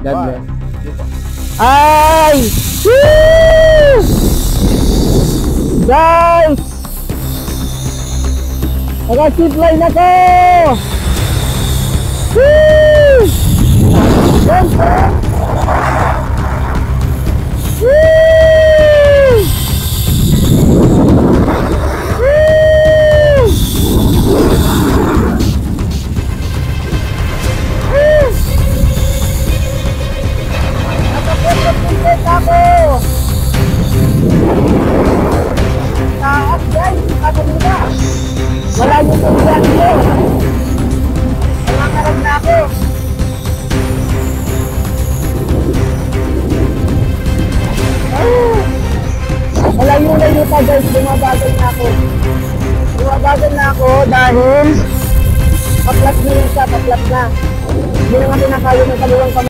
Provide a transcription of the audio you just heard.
God bless. Ay! Woo! Guys! Naka-zipline ako! Woo! Yan po! Woo! Ako! Taas guys! Ako nila! Wala yung tulihan ko! Nangangarap na ako! Malayo-layo pa guys! Bumabagal na ako! Bumabagal na ako dahil paplat na yun siya! Paplat na! Hindi naman pinakayo ng kaliwang kamay.